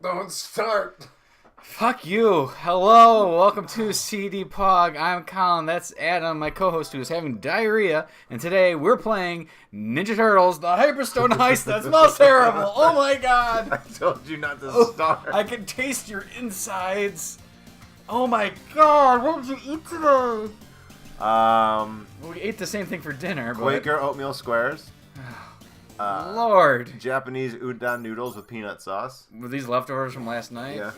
Don't start. Fuck you. Hello, welcome to CDPOG. I'm Colin, that's Adam, my co-host who is having diarrhea, and today we're playing Ninja Turtles, the Hyperstone Heist. That smells terrible. Oh my god. I told you not to start. I can taste your insides. Oh my god, what did you eat today? We ate the same thing for dinner, but... Quaker oatmeal squares. Lord. Japanese udon noodles with peanut sauce. Were these leftovers from last night? Yeah.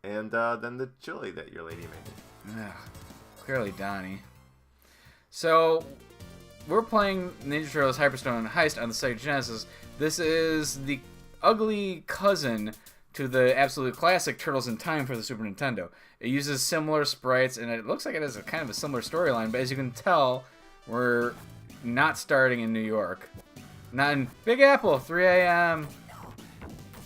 And then the chili that your lady made. Ugh, clearly Donnie. So, we're playing Ninja Turtles Hyperstone Heist on the Sega Genesis. This is the ugly cousin to the absolute classic Turtles in Time for the Super Nintendo. It uses similar sprites, and it looks like it has a kind of a similar storyline, but as you can tell, we're not starting in New York. Not in Big Apple, 3 a.m.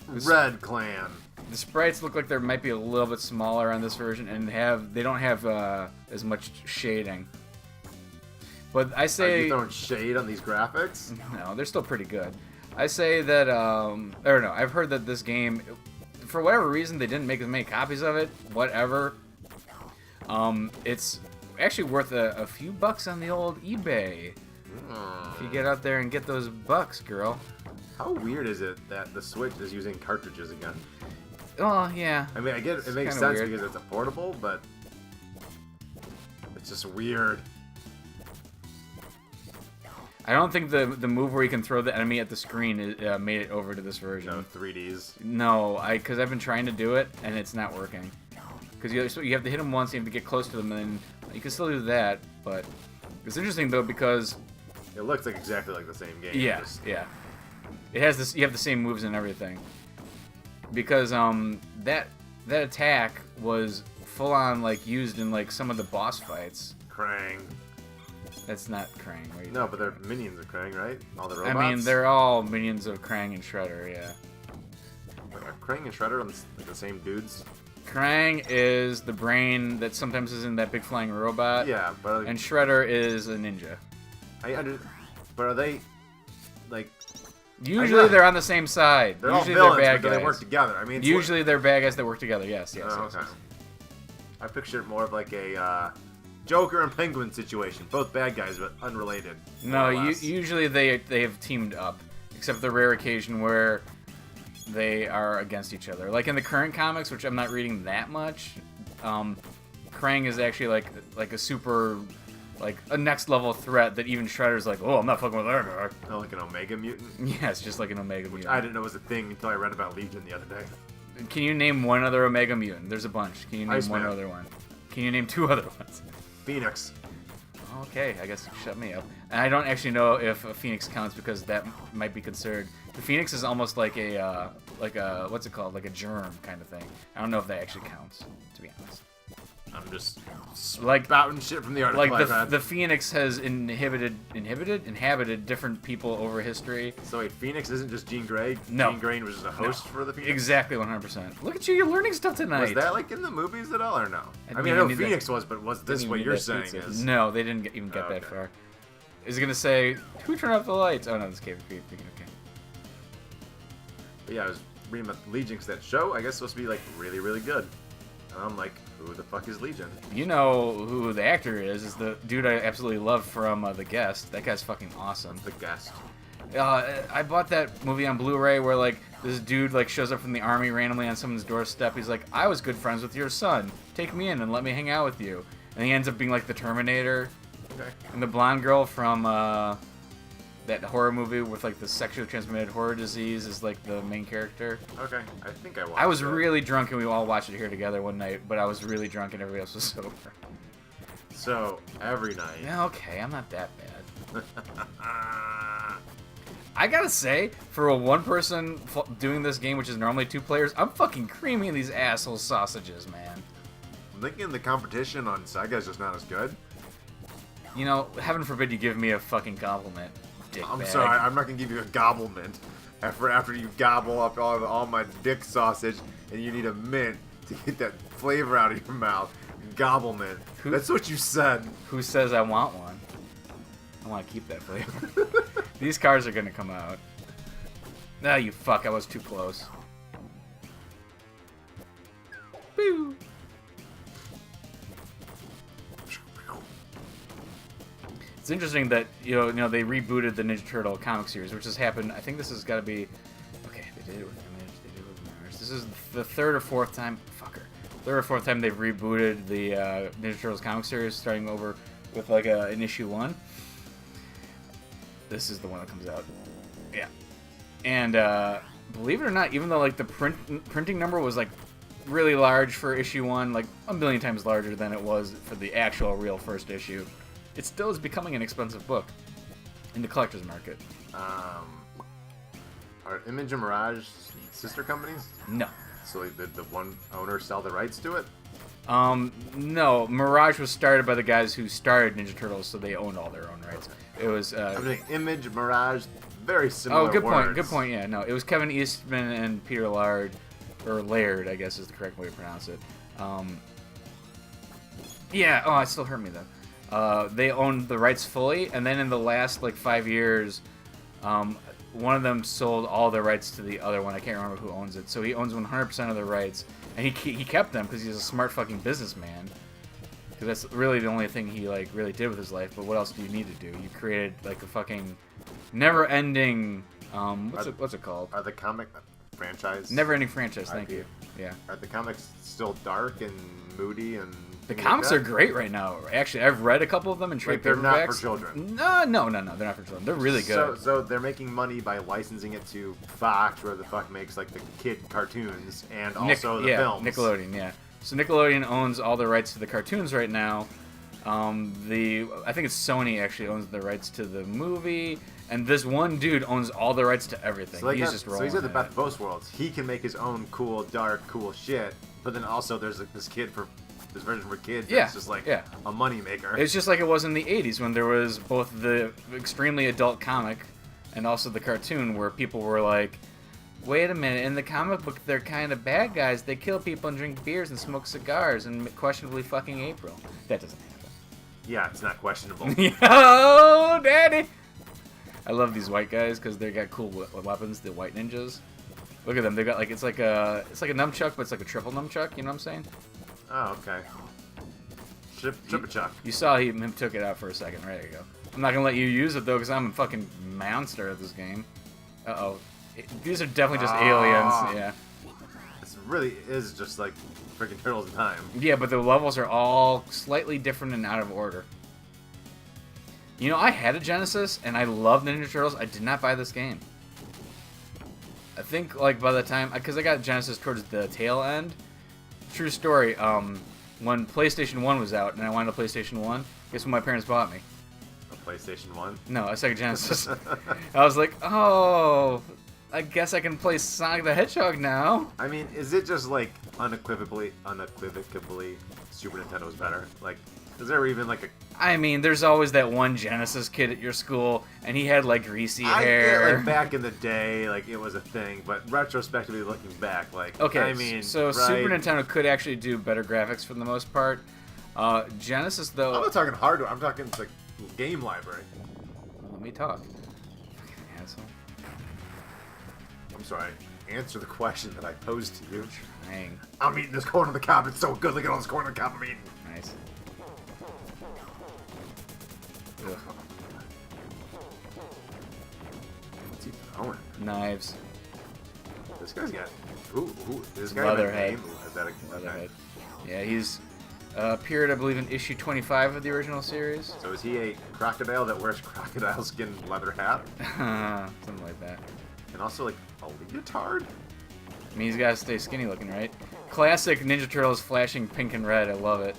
Red Clan. The sprites look like they might be a little bit smaller on this version, and they don't have as much shading. But I say... Are you throwing shade on these graphics? No, they're still pretty good. I say that, or no, I've heard that this game, for whatever reason, they didn't make as many copies of it, whatever. It's actually worth a few bucks on the old eBay. If you get out there and get those bucks, girl. How weird is it that the Switch is using cartridges again? Oh, yeah. I mean, I get it makes sense because it's affordable, but it's just weird. I don't think the move where you can throw the enemy at the screen made it over to this version. No 3Ds. No, because I've been trying to do it and it's not working. Because you have to hit them once, you have to get close to them, and then you can still do that. But it's interesting though because it looks like exactly like the same game. Yeah, yeah. It has this. You have the same moves and everything. Because that attack was full on like used in like some of the boss fights. Krang. That's not Krang, right? No, but they're minions of Krang, right? All the robots? I mean, they're all minions of Krang and Shredder, yeah. Are Krang and Shredder like the same dudes? Krang is the brain that sometimes is in that big flying robot. Yeah, but... And Shredder is a ninja. But are they, like... Usually they're on the same side. They're usually all villains, they're bad but guys. they work together. I mean, usually they're bad guys that work together, yes. Oh, okay. I pictured more of like a Joker and Penguin situation. Both bad guys, but unrelated. No, usually they have teamed up. Except the rare occasion where they are against each other. Like in the current comics, which I'm not reading that much, Krang is actually like a super... like a next level threat that even Shredder's like, oh, I'm not fucking with that guy. Oh, like an Omega Mutant? Yeah, it's just like an Omega Mutant. I didn't know was a thing until I read about Legion the other day. Can you name one other Omega Mutant? There's a bunch. Can you name one other one? Can you name two other ones? Phoenix. Okay, I guess shut me up. And I don't actually know if a Phoenix counts because that might be considered... The Phoenix is almost like a what's it called? Like a germ kind of thing. I don't know if that actually counts, to be honest. I'm just like spouting shit from the article. Like the Phoenix has inhabited different people over history. So wait, Phoenix isn't just Jean Grey? No. Jean Grey was just a host for the Phoenix? Exactly, 100%. Look at you, you're learning stuff tonight. Was that like in the movies at all or no? I mean, I know Phoenix was, but was this what you're saying is? No, they didn't even get that far. Is it gonna say, who turned off the lights? Oh no, this cave. Okay. But yeah, I was reading about Legion because that show, I guess, is supposed to be like really, really good. And I'm like, who the fuck is Legion? You know who the actor is the dude I absolutely love from The Guest. That guy's fucking awesome. The Guest. I bought that movie on Blu-ray where like this dude like shows up from the army randomly on someone's doorstep. He's like, I was good friends with your son. Take me in and let me hang out with you. And he ends up being like the Terminator. Okay. And the blonde girl from that horror movie with like the sexually transmitted horror disease is like the main character. Okay, I think I watched I was really drunk and we all watched it here together one night, but I was really drunk and everybody else was sober. So, every night. Yeah, okay, I'm not that bad. I gotta say, for a one person doing this game, which is normally two players, I'm fucking creaming these asshole sausages, man. I'm thinking the competition on Sega is just not as good. You know, heaven forbid you give me a fucking compliment. I'm sorry, I'm not gonna give you a gobblement after you gobble up all my dick sausage and you need a mint to get that flavor out of your mouth. Gobblement. That's what you said. Who says I want one? I want to keep that flavor. These cars are gonna come out. Ah, you fuck! I was too close. Pew. It's interesting that you know they rebooted the Ninja Turtle comic series, which has happened. I think this has got to be okay. They did it with Image. They did it with Mars. This is the third or fourth time they've rebooted the Ninja Turtles comic series, starting over with like an issue 1. This is the one that comes out. Yeah, and believe it or not, even though like the printing number was like really large for issue 1, like a million times larger than it was for the actual real first issue, it still is becoming an expensive book in the collector's market. Are Image and Mirage sister companies? No. So like, did the one owner sell the rights to it? No. Mirage was started by the guys who started Ninja Turtles, so they owned all their own rights. It was. I mean, Image, Mirage, very similar. Oh, good words. point. Good point. Yeah, no, it was Kevin Eastman and Peter Laird, or Laird, I guess is the correct way to pronounce it. Yeah. Oh, it still hurt me though. They owned the rights fully, and then in the last like 5 years, one of them sold all the rights to the other one. I can't remember who owns it. So he owns 100% of the rights, and he kept them because he's a smart fucking businessman. Because that's really the only thing he like really did with his life. But what else do you need to do? You created like a fucking never-ending what's it called? Are the comic franchise? Never-ending franchise. Thank you. Yeah. Are the comics still dark and moody and? The comics are great right now. Actually, I've read a couple of them in trade they're paperbacks. not for children. No, they're not for children. They're really good. So they're making money by licensing it to Fox, where the fuck makes like the kid cartoons and also the films. Nickelodeon, yeah. So Nickelodeon owns all the rights to the cartoons right now. I think it's Sony actually owns the rights to the movie, and this one dude owns all the rights to everything. So he's just rolling. So he's at the best of both worlds. He can make his own cool, dark, cool shit, but then also there's like this version for kids. Yeah, it's just like a money maker. It's just like it was in the 80s when there was both the extremely adult comic and also the cartoon where people were like, wait a minute, in the comic book they're kind of bad guys. They kill people and drink beers and smoke cigars and questionably fucking April. That doesn't happen. Yeah, it's not questionable. Yo, daddy! I love these white guys because they got cool weapons, the white ninjas. Look at them. They got like it's like a nunchuck, but it's like a triple nunchuck. You know what I'm saying? Oh, okay. Triple chuck. You saw him took it out for a second. Right, there you go. I'm not gonna let you use it though, because I'm a fucking monster at this game. Uh-oh. These are definitely just aliens. Yeah. This really is just like freaking Turtles in Time. Yeah, but the levels are all slightly different and out of order. You know, I had a Genesis and I loved Ninja Turtles. I did not buy this game. I think like by the time, because I got Genesis towards the tail end. True story. When PlayStation 1 was out and I wanted a PlayStation 1, guess what my parents bought me? A PlayStation 1? No, a Sega Genesis. I was like, oh, I guess I can play Sonic the Hedgehog now. I mean, is it just like unequivocally Super Nintendo's better? Like, is there even like a... I mean, there's always that one Genesis kid at your school, and he had like greasy hair. I get, like, back in the day, like it was a thing, but retrospectively looking back, like, okay, I mean, so right? Super Nintendo could actually do better graphics for the most part. Genesis, though... I'm not talking hardware. I'm talking like game library. Let me talk. Fucking asshole. I'm sorry. Answer the question that I posed to you. Dang. I'm eating this corn on the cob. It's so good. Look at all this corn on the cob I'm eating. Nice. Ugh. What's he throwing? Knives. This guy's got... Ooh, this guy Leatherhead. Is that a Leatherhead. Yeah, he's appeared, I believe, in issue 25 of the original series. So is he a crocodile that wears crocodile skin leather hat? Something like that. And also, like, a leotard? I mean, he's got to stay skinny looking, right? Classic Ninja Turtles flashing pink and red. I love it.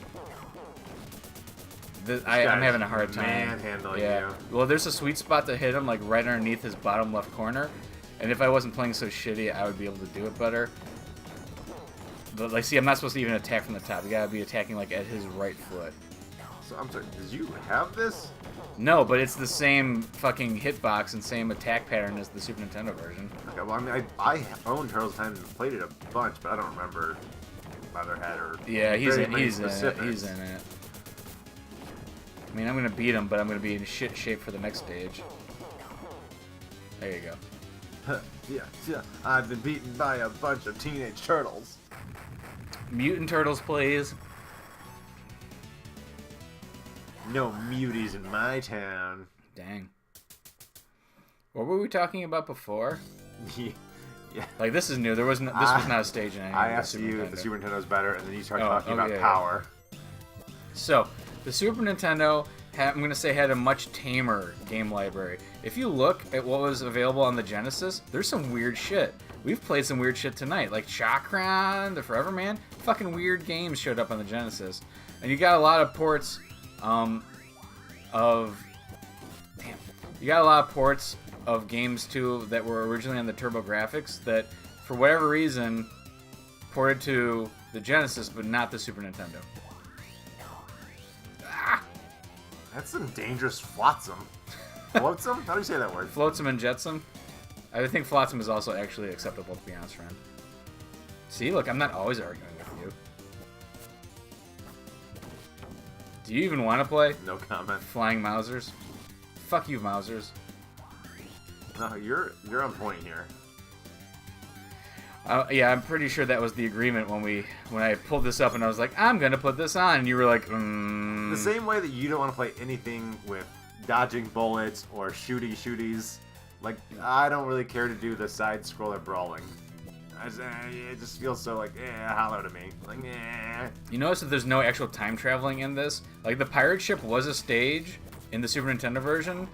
I'm having a hard time. Manhandling yeah. you. Well, there's a sweet spot to hit him, like right underneath his bottom left corner. And if I wasn't playing so shitty, I would be able to do it better. But, like, see, I'm not supposed to even attack from the top. You gotta be attacking, like, at his right foot. So, I'm sorry, did you have this? No, but it's the same fucking hitbox and same attack pattern as the Super Nintendo version. Okay, well, I mean, I owned Turtles Time and played it a bunch, but I don't remember Leatherhead or... Yeah, he's in it. He's in it. I mean, I'm gonna beat him, but I'm gonna be in shit shape for the next stage. There you go. Yeah, I've been beaten by a bunch of teenage turtles. Mutant Turtles, please. No muties in my town. Dang. What were we talking about before? Yeah. Like, this is new. This was not a stage in any I of the asked Super you Nintendo. if the Super Nintendo's better, and then you started talking about yeah. power. So, the Super Nintendo, I'm going to say, had a much tamer game library. If you look at what was available on the Genesis, there's some weird shit. We've played some weird shit tonight, like Chakran, the Forever Man. Fucking weird games showed up on the Genesis. And you got a lot of ports of games too that were originally on the TurboGrafx that, for whatever reason, ported to the Genesis but not the Super Nintendo. Ah! That's some dangerous flotsam. Flotsam? How do you say that word? Flotsam and jetsam. I think flotsam is also actually acceptable, to be honest, friend. See, look, I'm not always arguing with you. Do you even want to play? No comment. Flying Mousers? Fuck you, Mousers. No, you're on point here. Yeah, I'm pretty sure that was the agreement when I pulled this up and I was like, I'm gonna put this on, and you were like, The same way that you don't want to play anything with dodging bullets or shooties. Like, I don't really care to do the side-scroller brawling. It just feels so, like, hollow to me. Like, You notice that there's no actual time traveling in this? Like, the pirate ship was a stage in the Super Nintendo version,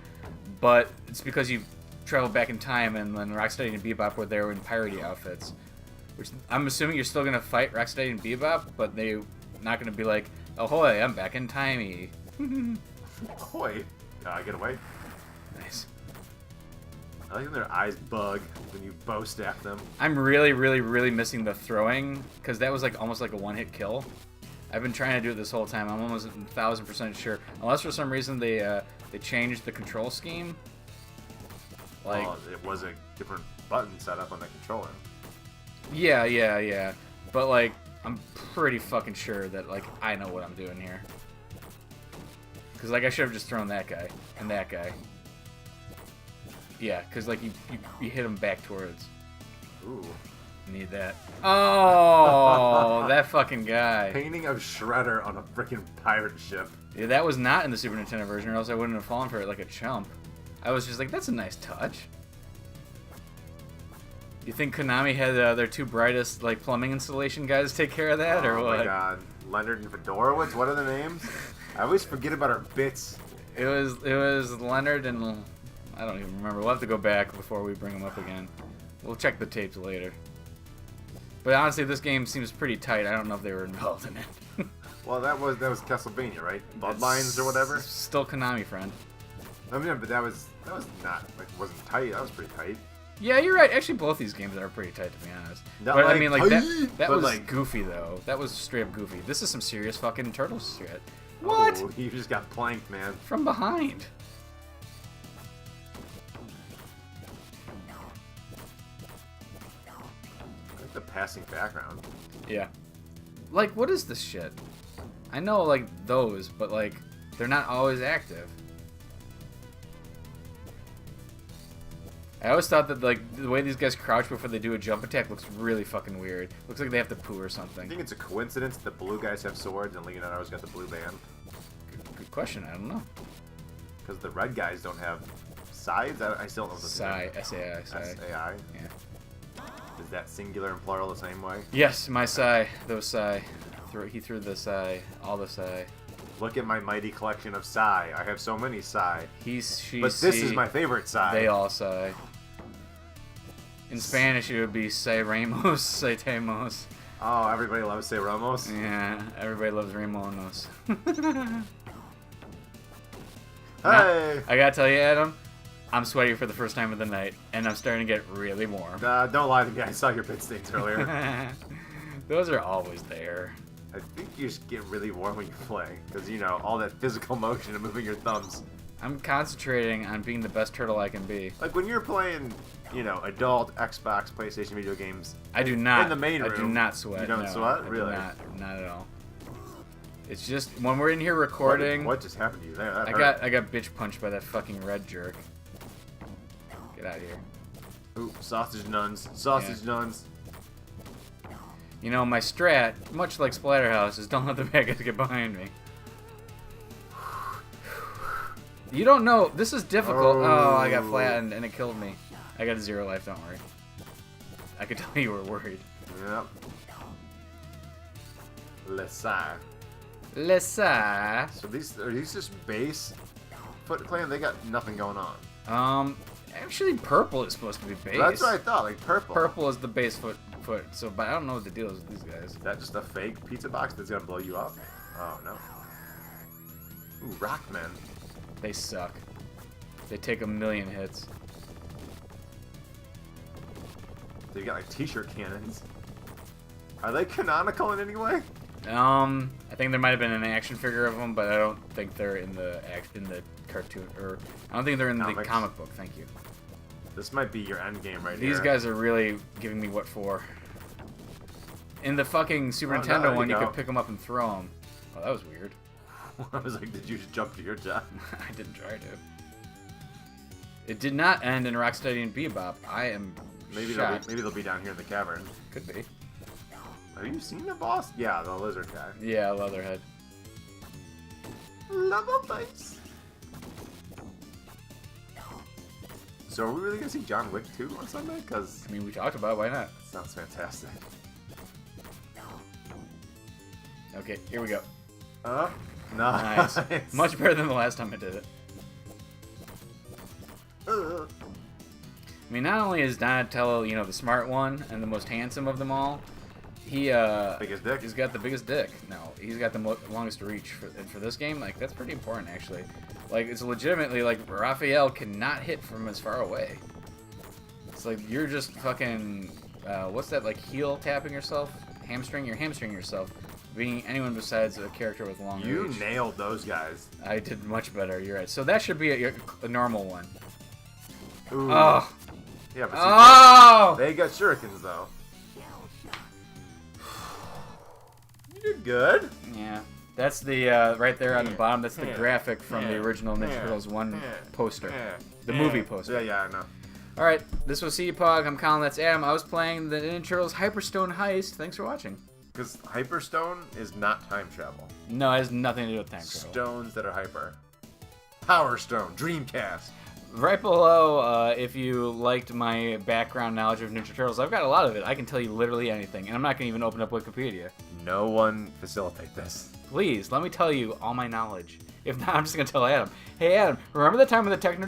but it's because you travel back in time, and then Rocksteady and Bebop were there in piratey outfits. Which, I'm assuming you're still going to fight Rocksteady and Bebop, but they're not going to be like, ahoy, I'm back in timey. ahoy. Get away. Nice. I like when their eyes bug when you boast at them. I'm really, really, really missing the throwing, because that was like almost like a one-hit kill. I've been trying to do it this whole time. I'm almost 1,000% sure. Unless for some reason they changed the control scheme. Like, well, it was a different button set up on the controller. Yeah. But, like, I'm pretty fucking sure that, like, I know what I'm doing here. Because, like, I should have just thrown that guy and that guy. Yeah, because, like, you hit him back towards. Ooh. Need that. Oh, that fucking guy. Painting of Shredder on a freaking pirate ship. Yeah, that was not in the Super Nintendo version, or else I wouldn't have fallen for it like a chump. I was just like, that's a nice touch. You think Konami had their two brightest like plumbing installation guys take care of that, or what? Oh my god, Leonard and Fedorowicz. What are their names? I always forget about our bits. It was Leonard and I don't even remember. We'll have to go back before we bring them up again. We'll check the tapes later. But honestly, this game seems pretty tight. I don't know if they were involved in it. Well, that was Castlevania, right? Bloodlines or whatever. Still Konami, friend. I mean, but that was not like wasn't tight. That was pretty tight. Yeah, you're right. Actually, both these games are pretty tight, to be honest. Not but like I mean, like tight, that but was like goofy though. That was straight up goofy. This is some serious fucking Turtles shit. What? Oh, you just got planked, man. From behind. I like the passing background. Yeah. Like, what is this shit? I know, like, those, but, like, they're not always active. I always thought that, like, the way these guys crouch before they do a jump attack looks really fucking weird. Looks like they have to poo or I something. think it's a coincidence that the blue guys have swords and Leonardo's got the blue band. Good question. I don't know. Because the red guys don't have sides? I still don't know the Sai. S-A-I. Sai. S-A-I? Yeah. Is that singular and plural the same way? Yes, my Sai. Those Sai. He threw the Sai. All the Sai. Look at my mighty collection of Sai. I have so many Sai. He's, she, But this is my favorite Sai. They all Sai. In Spanish, it would be Say Ramos, Say Temos. Oh, everybody loves Say Ramos? Yeah, everybody loves Ramonos. Hey! I gotta tell you, Adam, I'm sweaty for the first time of the night, and I'm starting to get really warm. Don't lie to me. I saw your pit stains earlier. Those are always there. I think you just get really warm when you play. Because, you know, all that physical motion and moving your thumbs. I'm concentrating on being the best turtle I can be. Like when you're playing, you know, adult Xbox, PlayStation video games. I do not. In the main room. I do not sweat. You don't no, sweat? I Really? Not at all. It's just when we're in here recording. What just happened to you there? That I hurt. got bitch punched by that fucking red jerk. Get out of here. Ooh, sausage nuns. Sausage nuns. You know, my strat, much like Splatterhouse, is don't let the bad guys get behind me. You don't know. This is difficult. Oh, I got flattened and it killed me. I got 0 life, don't worry. I could tell you were worried. Yep. Lessa. So are these just base Foot Clan? They got nothing going on. Actually, purple is supposed to be base. That's what I thought, like purple. Purple is the base foot. So, but I don't know what the deal is with these guys. Is that just a fake pizza box that's gonna blow you up? Oh no. Ooh, Rockmen. They suck. They take 1,000,000 hits. They got like t-shirt cannons. Are they canonical in any way? I think there might have been an action figure of them, but I don't think they're in the cartoon, or I don't think they're in the comic book. Thank you. This might be your end game right here. These guys are really giving me what for. In the fucking Super Nintendo one, you could pick them up and throw them. Oh, that was weird. I was like, did you just jump to your death? I didn't try to. It did not end in Rocksteady and Bebop. I am shocked. Maybe they'll be down here in the cavern. Could be. Have you seen the boss? Yeah, the lizard guy. Yeah, Leatherhead. Level face. So are we really gonna see John Wick 2 on Sunday? Cause I mean, we talked about it, why not? Sounds fantastic. Okay, here we go. Nice. Much better than the last time I did it. I mean, not only is Donatello, you know, the smart one and the most handsome of them all, biggest dick. He's got the biggest dick. No, he's got the longest reach for this game. Like, that's pretty important, actually. Like, it's legitimately, like, Raphael cannot hit from as far away. It's like, you're just fucking, what's that, like, heel tapping yourself? You're hamstringing yourself. Being anyone besides a character with long reach. You nailed those guys. I did much better, you're right. So that should be a normal one. Ooh. Oh! Yeah, but oh! They got shurikens, though. You're good. Yeah. That's the, right there on the bottom, that's the graphic from the original Ninja Turtles 1 poster. The movie poster. Yeah, I know. Alright, this was CDPOG, I'm Colin, that's Adam. I was playing the Ninja Turtles Hyperstone Heist. Thanks for watching. Because Hyperstone is not time travel. No, it has nothing to do with time travel. Stones that are hyper. Power Stone, Dreamcast. Right below, if you liked my background knowledge of Ninja Turtles, I've got a lot of it. I can tell you literally anything, and I'm not going to even open up Wikipedia. No one facilitate this. Please, let me tell you all my knowledge. If not, I'm just going to tell Adam. Hey, Adam, remember the time when the Techno